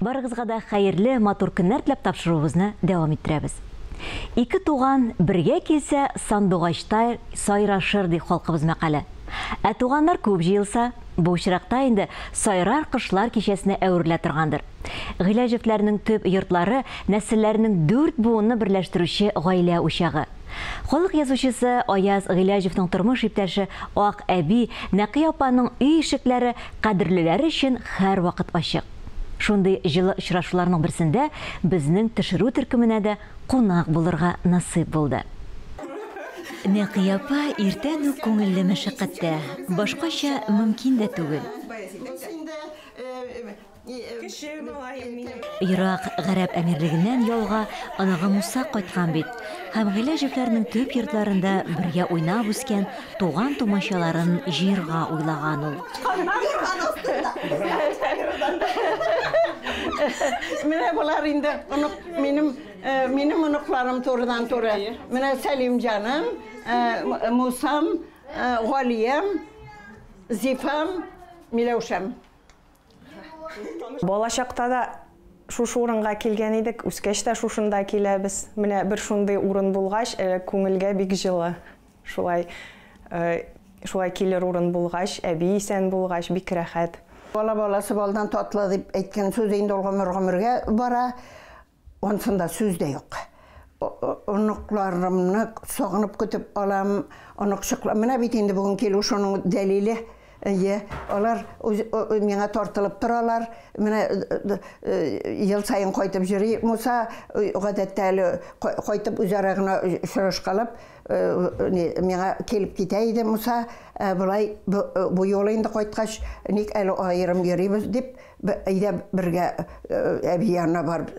Барыгызга да хәерле, матур көннәр теләп тапшыруыбызны дәвам иттерәбез. Ике туган бергә килсә, сандугачта сайрашыр ди халкыбыз мәкале. Ә туганнар күп җыелса, бу очракта инде сайрар кышлар кичәсенә әверелә торгандыр. Гыйләҗевләрнең төп йортлары нәселләрнең 4 буынны берләштерүче гаилә учагы. Халык язучысы Аяз Гыйләҗевнең тормыш иптәше Ак әби Нәкый апаның үй ишекләре кадерлеләре өчен һәр вакыт ачык. Шундый җылы очрашуларның берсендә безнең төшерү төркеменә дә кунак булырга насыйп булды. Нәкый апа иртән үк күңелле мәшәкатьтә, башкача мөмкин дә түгел. Ирак Гарәп әмирлегеннән ялга анага Муса кайткан бит. Һәм Гыйләҗевләрнең төп йортларында бергә уйнап үскән туган тумачаларын җыярга уйлаган ул. Менә булар инде минем оныкларым турыдан туры. Менә Сәлимҗаным, Мусам, Галиям, Зифам, Миләүшәм. Балачакта да шушы урынга килгән идек, үскәч тә шушында киләбез. Менә бер шундый урын булгач, күңелгә бик җылы. Шулай килер урын булгач, әби исән булгач, бик рәхәт. Баласы балдан татлы дип әйткән сүз инде ул гомергә бара, онсында сүз дә юк. Оныкларымны сагынып көтеп алам, оныкчыклар. Менә бит инде бүген килү шуның дәлиле. Алар миңа тартылып торалар. Менә ел сайын кайтып йөри. Муса гадәттә әле кайтып үзара гына шырышкалап миңа килеп китә иде. Муса булай бу юлы инде кайткач ник әле аерым йөрибез дип әйдә бергә әби янына барып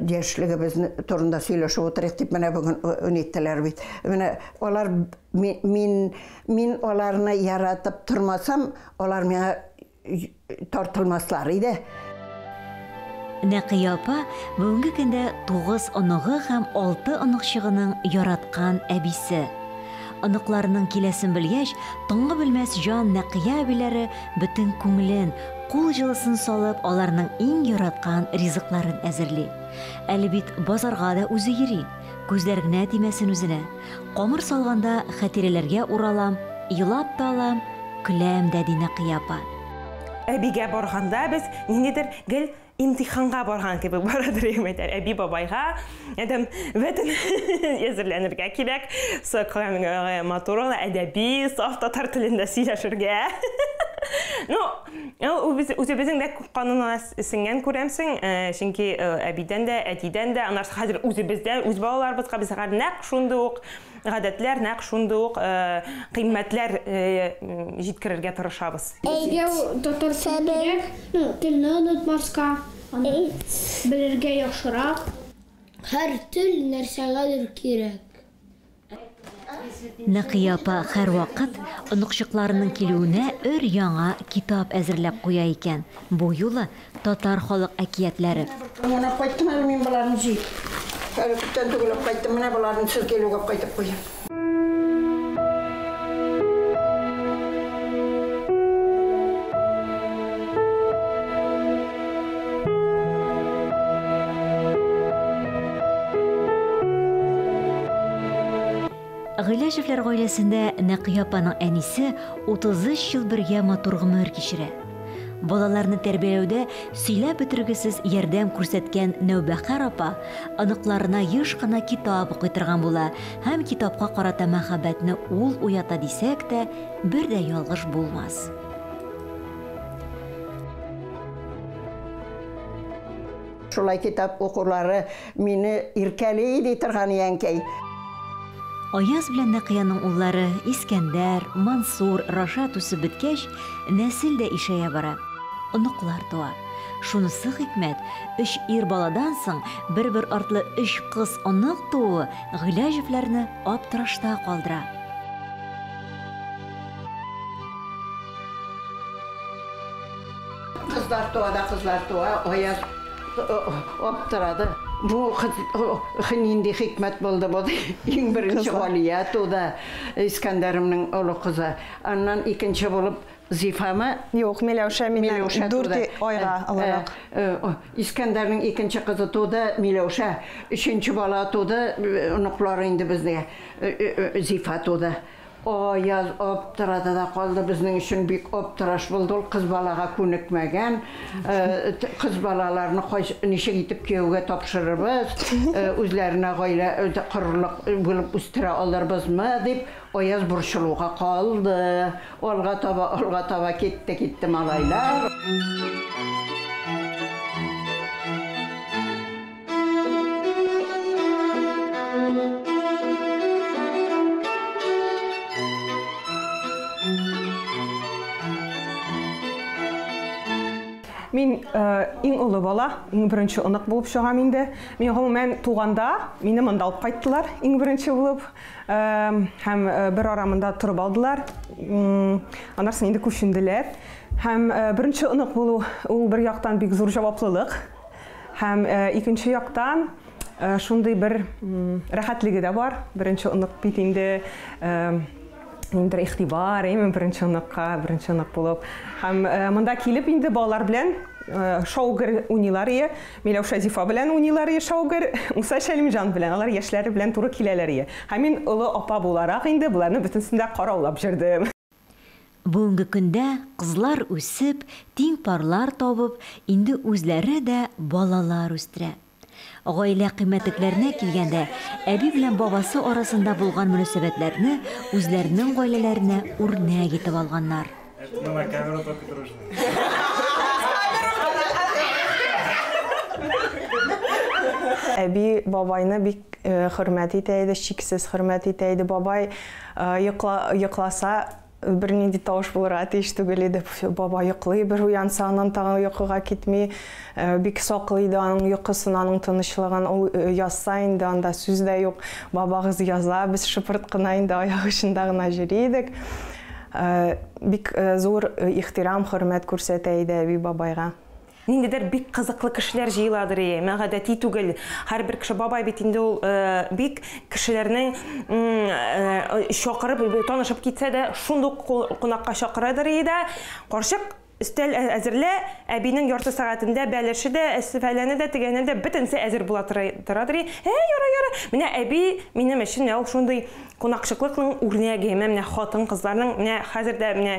яшьлегебез турында сөйләшеп утырыйк дип менә бүген үниттеләр бит. Менә алар мин аларны яратып тормасам, алар миңа тартылмаслар иде. Нәкый апа бүгенге көндә 9 оныгы һәм 6 оныкчыгының яраткан әбисе. Оныкларының киләсен белгәч, тыңгы белмәс җан Нәкый әбиләре бөтен күңелен, кул җылысын салып, аларның иң яраткан ризыкларын әзерли. Әле бит базарга да үзе йөри, күзләр генә тимәсен үзенә. Камыр салганда хатирәләргә уралам, елап та алам, көләм дә ди Нәкый апа. Әбигә барганда без ниндидер гел имтиханга барган кебек барадыр әйтәр. Әби бабайга әдәм бөтен әзерләнергә кирәк. Сакламга матур әдәби, саф татар телендә сөйләшергә. Үзебезнең дә канунына сеңгән күрәмсең, чөнки әбидән дә, әтидән дә, аннары хәзер үзебездән, үз балаларыбызга безгә нәкъ шундый ук гадәтләр, нәкъ шундый ук кыйммәтләр җиткерергә тырышабыз. Әйгә татар телне онытмаска, белергә яхшырак. Һәр тел нәрсәгәдер кирәк. Нәкый апа һәр вакыт оныкчыкларының килүенә өр-яңа китап әзерләп куя икән. Бу юлы татар халык әкиятләре. Менә кайттым әле мин буларны җый. Әле күптән түгел кайттым, менә буларны сез килүгә кайтып куям. Гыйләҗевләр гаиләсендә Нәкый апаның әнисе 33 ел бергә матур гомер кичерә. Балаларны тәрбияләүдә сөйләп бетергесез ярдәм күрсәткән Нәүбәхәр апа аныкларына еш кына китап укытырган була һәм китапка карата мәхәббәтне ул уята дисәк тә, бер дә ялгыш булмас. Шулай китап укулары мине иркәли иде торган янкәй. Аяз белән Нәкыяның уллары Искәндәр, Мансур, Рашат үсеп беткәч, нәсел дә ишәя бара. Оныклар туа. Шунысы хикмәт, 3 ир баладан соң бер-бер артлы 3 кыз онык туы Гыйләҗевләрне аптырашта калдыра. Кызлар туа, Аяз аптырады. Bu nindi hikmet buldu bu. Birinci Галия туды, İskender'imnin oğlu kızı. Ondan ikinci bulup Зифамы? Yok, Миләүшә миннән 4 айга аларак. İskender'in ikinci kızı tuğda Milevşe, üçüncü bala tuğda onuqları indi bizde Zifa tuğda. O yaz optırada da kaldı bizning için büyük optıraş buldu. Kız balaga ko'nikmagan. Kız balalarını neşe gitip kuyovga topshiribmiz. O'zlarına g'oyla qurliq bo'lib o'stira olarmizmi deb o yaz burshuluğa qoldi. Olga taba ketdi malaylar. Мен иң улы бала, иң бірінші ынық болып шығам инде. Мен ғымымен туғанда, мені мында алып қайттылар, иң бірінші болып. Һәм бір арамында тұрып алдылар. Анарсын енді көшінділер. Һәм бірінші ынық болу, ол бір яқтан бек зор жауаплылық. Һәм екінші яқтан шундай бір рәхәтлігі де бар. Бірінші ынық бетінде Инде ихтибар, мен бірінші ынық болып. Һәм мында келіп инде балалар белән шаугыр уйныйлар ие. Миләүшә Зифа белән уйныйлар ие шаугыр. Муса Шәлимҗан белән, алар яшьләре белән туры киләләр ие. Һәм мин улы апа буларак инде буларны бөтенсен дә караулап җирдем. Бүгенге көндә кызлар үсеп, тиң парлар табып, инде үзләре дә балалар үстерә. Гаилә кыйммәтләренә килгәндә, әби белән бабасы арасында булган мөнәсәбәтләрне үзләренең гаиләләренә үрнәк итеп алганнар. Әби бабайны бик хөрмәт итә иде, чиксез хөрмәт итә иде. Бабай йокласа bir нинди тавыш булырга тиеш түгел иде. Баба йоклый, бер уянса аннан тагы йокыга китми, бик саклый иде аның йокысын, аның тынычлыгын. Ул язса инде анда сүз дә юк. Бабагыз яза, без шыпырт кына инде аяк ишендә гына йөри идек. Бик зур ихтирам, хөрмәт күрсәтә иде әби бабайга. Ниндидер бик кызыклы кешеләр җыйладыр ие. Мен гадәти түгел. Һәрбер кеше бабай бит инде ул бик кешеләрнең чакырып танышып китсә дә шундук кунакка чакырадыр ие дә. Карчык Өстәл әзерлә, әбинең ярты сәгатендә бәлеше дә, фәләне дә, тегәне дә бөтенсе әзер була торадыр. Яра. Менә әби минем өчен ул шундый кунакчыклыкның үрнәге, менә хатын кызларның, менә хәзер дә менә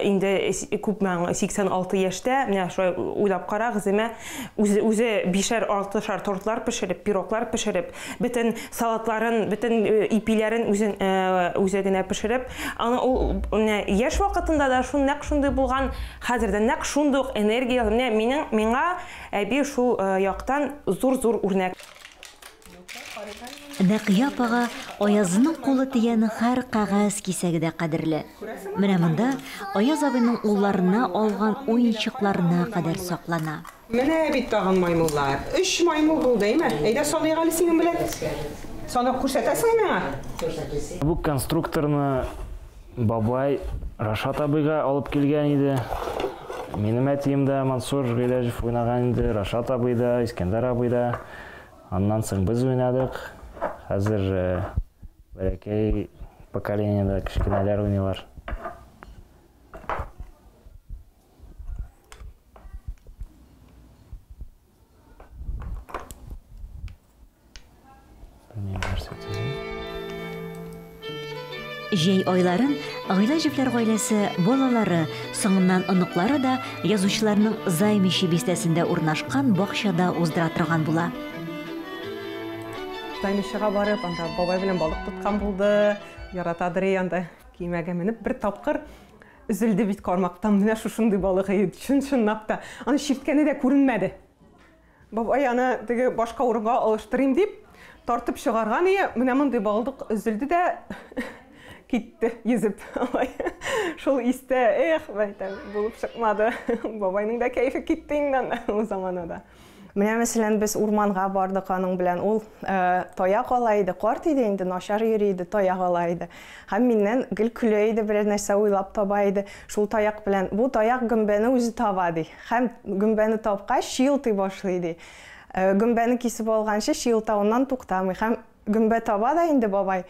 инде күпме 86 яшьтә, менә шулай уйлап карагыз, үзе 5-6 тортлар пешереп, пироглар пешереп, бөтен салатларын, бөтен ипиләрен үзе генә пешереп, аны ул яшь вакытында да шундый булган, хәзердә нәкъ шундый энергия, миңа әби шул яктан зур үрнәк. Нәкъя апага Аязның кулы тигән һәр кагаз кисәгедә кадерле. Менә монда Аяз абыйның улларына алган уенчыкларына кадәр саклана. Менә бит тагын маймыллар. 3 маймыл булды, әйме? Әйдә саныйга әле синең белән. Санап күрсәтәсең миңа? Бу конструкторны бабай Рашат абыйга алып килгән иде. Минем әтием дә Мансур Гыйләҗев уйнаган иде, Рашат абый да, Искәндәр абый да. Аннан соң без уйнадык. Хәзер бәләкәй поколениедә кечкенәләр уйныйлар. Җәй айларын Гыйләҗевләр гаиләсе балалары, соңыннан оныклары да язучыларның Займиши бистәсендә урнашкан бакчада уздыра торган була. Займишига барып, анда бабай белән балык тоткан булды, яратадыр янда кимәгә менеп бер тапкыр üzülде бит кармактан, менә шушындый балык иде, чынлап та. Аны чирткәне дә күренмәде. Бабай аны теге башка урынга алыштырыйм дип тартып чыгарган иде, менә мондый балык üzülде дә китте йөзеп. Шул истә, булып чыкмады. Бабайның да кайфы китте инде ул заманада. Менә мәсәлән без урманга бардык аның белән. Ул таяк ала иде, карт иде инде, начар йөри иде, таяк ала иде. Һәм миннән гел көлә иде, бер нәрсә уйлап таба иде. Шул таяк белән бу таяк гөмбәне үзе таба ди. Һәм гөмбәне тапкач шилтый башлый ди. Гөмбәне кисеп алганчы шилтауыннан туктамый. Һәм гөмбә таба да инде бабай.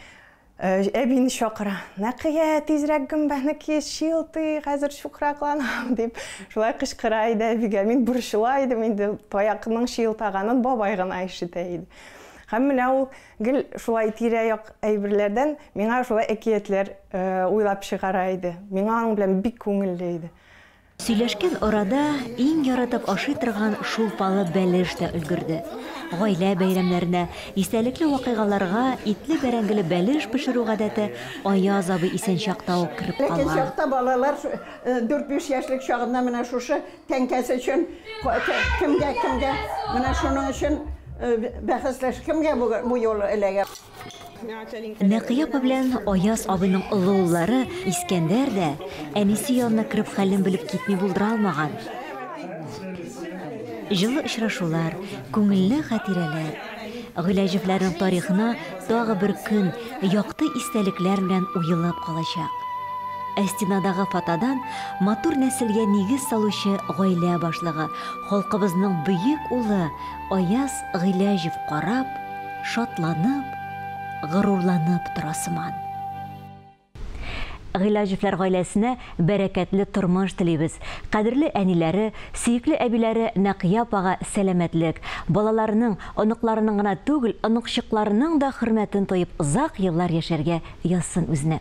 Әбине шақыра. Нәқия, тезірек гүмбәні кеш, шилты, қазір шуқыракланам деп. Шулай қышқырайды әбиге. Мен бұршылайды, мен де таяқының шилтағанын бабайғын айшытайды. Һәм менә ул гел шулай тирә-як әйберләрдән миңа шулай әкиятләр уйлап чыгарайды. Миңа аның белән бик күңелле иде. Сөйләшкән арада иң яратып ашый торган шулпалы бәлеш тә өлгерде. Гаилә бәйрәмнәренә, истәлекле вакыйгаларга итле бәрәңгеле бәлеш пешерү гадәте Аяз абый исән чакта ук кирип Ләкин калган. чакта балалар 4-5 яшьлек чагында менә шушы тәңкәсе өчен кемгә менә шуның өчен бәхәсләш кемгә бу юл эләгә. Нәкия белән Аяз абыйның олы уллары Искәндәр дә әнисе янына кирип хәлен белеп китми булдыра алмаган. Җылы очрашулар, күңелле хатирәләр, Гыйләҗевләрнең тарихына тагы бер көн якты истәлекләр белән уелып калачак. Әстинадагы фотодан матур нәселгә нигез салучы гаилә башлыгы, халкыбызның бөек улы Аяз Гыйләҗев карап, шатланып, горурланып торасыман. Гыйләҗевләр гаиләсенә бәрәкәтле тормыш телибез. Кадерле әниләре, сөекле әбиләре Нәкия апага сәламәтлек, балаларының, оныкларының гына түгел, оныкчыкларының да хөрмәтен тоеп, озак еллар яшәргә язсын үзенә.